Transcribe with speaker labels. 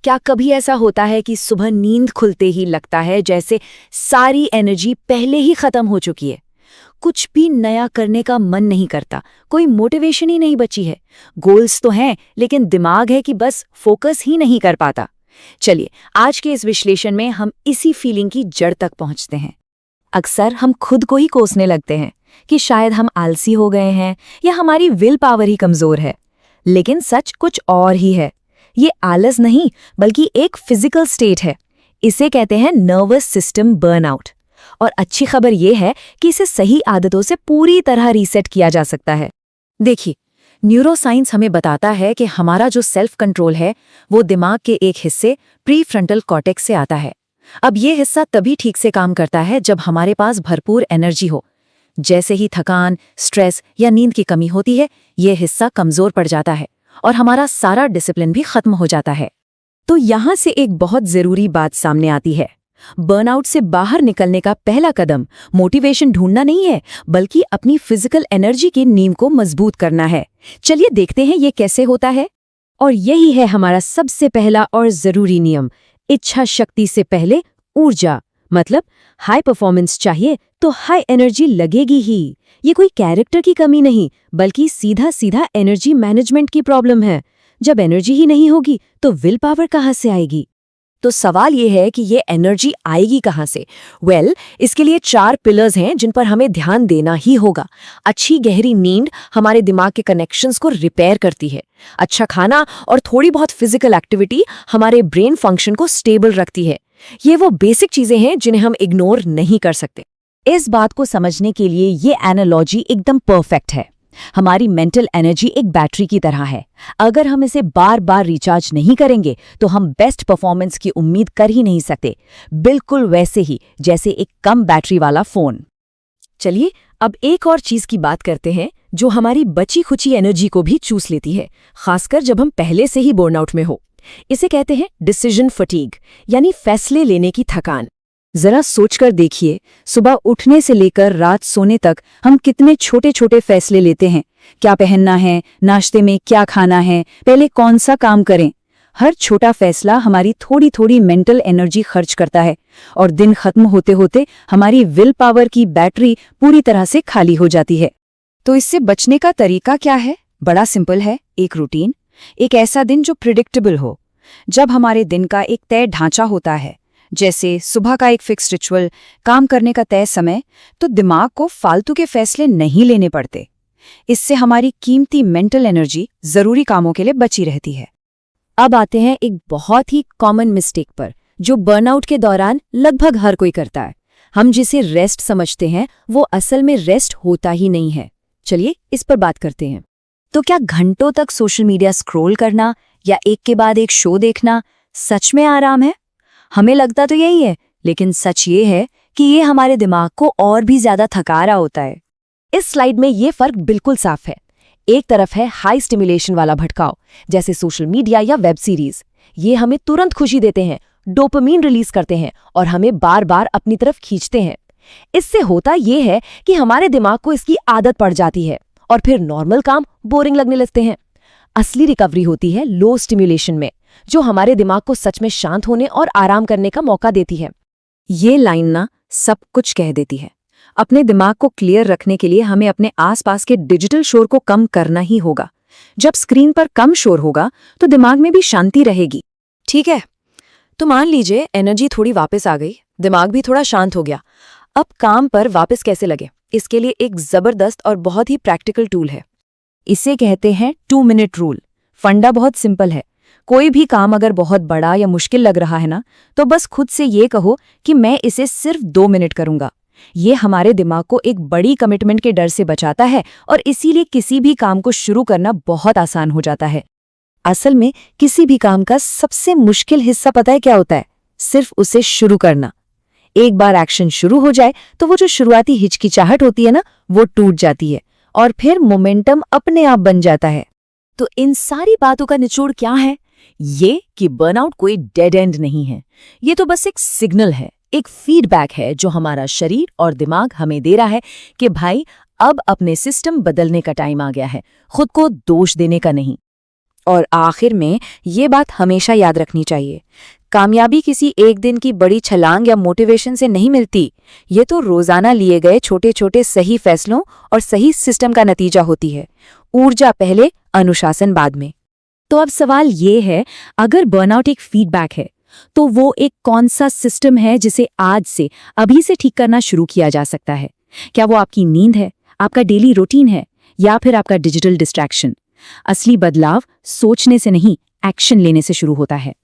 Speaker 1: क्या कभी ऐसा होता है कि सुबह नींद खुलते ही लगता है जैसे सारी एनर्जी पहले ही खत्म हो चुकी है? कुछ भी नया करने का मन नहीं करता, कोई मोटिवेशन ही नहीं बची है। गोल्स तो हैं, लेकिन दिमाग है कि बस फोकस ही नहीं कर पाता। चलिए, आज के इस विश्लेषण में हम इसी फीलिंग की जड़ तक पहुंचते हैं। अक्सर हम खुद को ही कोसने लगते हैं कि शायद हम आलसी हो गए हैं या हमारी विल पावर ही कमजोर है। लेकिन सच कुछ और ही है। ये आलस नहीं, बल्कि एक फिजिकल स्टेट है। इसे कहते हैं नर्वस सिस्टम बर्नआउट। और अच्छी खबर यह है कि इसे सही आदतों से पूरी तरह रीसेट किया जा सकता है। देखिए, न्यूरोसाइंस हमें बताता है कि हमारा जो सेल्फ कंट्रोल है वो दिमाग के एक हिस्से प्रीफ्रंटल कॉर्टेक्स से आता है। अब ये हिस्सा तभी ठीक से काम करता है जब हमारे पास भरपूर एनर्जी हो। जैसे ही थकान, स्ट्रेस या नींद की कमी होती है, ये हिस्सा कमजोर पड़ जाता है और हमारा सारा डिसिप्लिन भी खत्म हो जाता है। तो यहाँ से एक बहुत जरूरी बात सामने आती है। बर्नआउट से बाहर निकलने का पहला कदम मोटिवेशन ढूंढना नहीं है, बल्कि अपनी फिजिकल एनर्जी की नींव को मजबूत करना है। चलिए देखते हैं ये कैसे होता है। और यही है हमारा सबसे पहला और जरूरी नियम। इच्छा शक्ति से पहले ऊर्जा। मतलब हाई परफॉर्मेंस चाहिए तो हाई एनर्जी लगेगी ही। ये कोई कैरेक्टर की कमी नहीं, बल्कि सीधा सीधा एनर्जी मैनेजमेंट की प्रॉब्लम है। जब एनर्जी ही नहीं होगी तो विल पावर कहाँ से आएगी? तो सवाल ये है कि ये एनर्जी आएगी कहाँ से? इसके लिए 4 पिलर्स हैं जिन पर हमें ध्यान देना ही होगा। अच्छी गहरी नींद हमारे दिमाग के कनेक्शंस को रिपेयर करती है। अच्छा खाना और थोड़ी बहुत फिजिकल एक्टिविटी हमारे ब्रेन फंक्शन को स्टेबल रखती है। ये वो बेसिक चीजें हैं जिन्हें हम इग्नोर नहीं कर सकते। इस बात को समझने के लिए ये एनालॉजी एकदम परफेक्ट है। हमारी मेंटल एनर्जी एक बैटरी की तरह है। अगर हम इसे बार बार रिचार्ज नहीं करेंगे तो हम बेस्ट परफॉर्मेंस की उम्मीद कर ही नहीं सकते। बिल्कुल वैसे ही जैसे एक कम बैटरी वाला फोन। चलिए अब एक और चीज की बात करते हैं जो हमारी बची खुची एनर्जी को भी चूस लेती है, खासकर जब हम पहले से ही बर्नआउट में हो। इसे कहते हैं डिसीजन फटीग, यानी फैसले लेने की थकान। जरा सोचकर देखिए, सुबह उठने से लेकर रात सोने तक हम कितने छोटे छोटे फैसले लेते हैं। क्या पहनना है, नाश्ते में क्या खाना है, पहले कौन सा काम करें। हर छोटा फैसला हमारी थोड़ी थोड़ी मेंटल एनर्जी खर्च करता है और दिन खत्म होते होते हमारी विल पावर की बैटरी पूरी तरह से खाली हो जाती है। तो इससे बचने का तरीका क्या है? बड़ा सिंपल है। एक रूटीन, एक ऐसा दिन जो प्रिडिक्टेबल हो। जब हमारे दिन का एक तय ढांचा होता है, जैसे सुबह का एक फिक्स रिचुअल, काम करने का तय समय, तो दिमाग को फालतू के फैसले नहीं लेने पड़ते। इससे हमारी कीमती मेंटल एनर्जी जरूरी कामों के लिए बची रहती है। अब आते हैं एक बहुत ही कॉमन मिस्टेक पर, जो बर्नआउट के दौरान लगभग हर कोई करता है। हम जिसे रेस्ट समझते हैं वो असल में रेस्ट होता ही नहीं है। चलिए इस पर बात करते हैं। तो क्या घंटों तक सोशल मीडिया स्क्रॉल करना या एक के बाद एक शो देखना सच में आराम है? हमें लगता तो यही है, लेकिन सच ये है कि ये हमारे दिमाग को और भी ज्यादा थका रहा होता है। इस स्लाइड में ये फर्क बिल्कुल साफ है। एक तरफ है हाई स्टिमुलेशन वाला भटकाव, जैसे सोशल मीडिया या वेब सीरीज। ये हमें तुरंत खुशी देते हैं, डोपामीन रिलीज करते हैं और हमें बार बार अपनी तरफ खींचते हैं। इससे होता ये है कि हमारे दिमाग को इसकी आदत पड़ जाती है और फिर नॉर्मल काम बोरिंग लगने लगते हैं। असली रिकवरी होती है लो स्टिमुलेशन में, जो हमारे दिमाग को सच में शांत होने और आराम करने का मौका देती है। ये लाइन ना सब कुछ कह देती है। अपने दिमाग को क्लियर रखने के लिए हमें अपने आसपास के डिजिटल शोर को कम करना ही होगा। जब स्क्रीन पर कम शोर होगा तो दिमाग में भी शांति रहेगी। ठीक है, तो मान लीजिए एनर्जी थोड़ी वापस आ गई, दिमाग भी थोड़ा शांत हो गया। अब काम पर वापस कैसे लगे? इसके लिए एक जबरदस्त और बहुत ही प्रैक्टिकल टूल है। इसे कहते हैं 2 मिनट रूल। फंडा बहुत सिंपल है। कोई भी काम अगर बहुत बड़ा या मुश्किल लग रहा है ना, तो बस खुद से ये कहो कि मैं इसे सिर्फ 2 मिनट करूंगा। ये हमारे दिमाग को एक बड़ी कमिटमेंट के डर से बचाता है और इसीलिए किसी भी काम को शुरू करना बहुत आसान हो जाता है। असल में किसी भी काम का सबसे मुश्किल हिस्सा पता है क्या होता है? सिर्फ उसे शुरू करना। एक बार एक्शन शुरू हो जाए तो वो जो शुरुआती हिचकिचाहट होती है ना, वो टूट जाती है और फिर मोमेंटम अपने आप बन जाता है। तो इन सारी बातों का निचोड़ क्या है? ये कि बर्नआउट कोई डेड एंड नहीं है। ये तो बस एक सिग्नल है, एक फीडबैक है जो हमारा शरीर और दिमाग हमें दे रहा है कि भाई अब अपने सिस्टम बदलने का टाइम आ गया है, खुद को दोष देने का नहीं। और आखिर में ये बात हमेशा याद रखनी चाहिए, कामयाबी किसी एक दिन की बड़ी छलांग या मोटिवेशन से नहीं मिलती। ये तो रोजाना लिए गए छोटे छोटे सही फैसलों और सही सिस्टम का नतीजा होती है। ऊर्जा पहले, अनुशासन बाद में। तो अब सवाल ये है, अगर बर्नआउट एक फीडबैक है तो वो एक कौन सा सिस्टम है जिसे आज से, अभी से ठीक करना शुरू किया जा सकता है? क्या वो आपकी नींद है, आपका डेली रूटीन है, या फिर आपका डिजिटल डिस्ट्रैक्शन? असली बदलाव सोचने से नहीं, एक्शन लेने से शुरू होता है।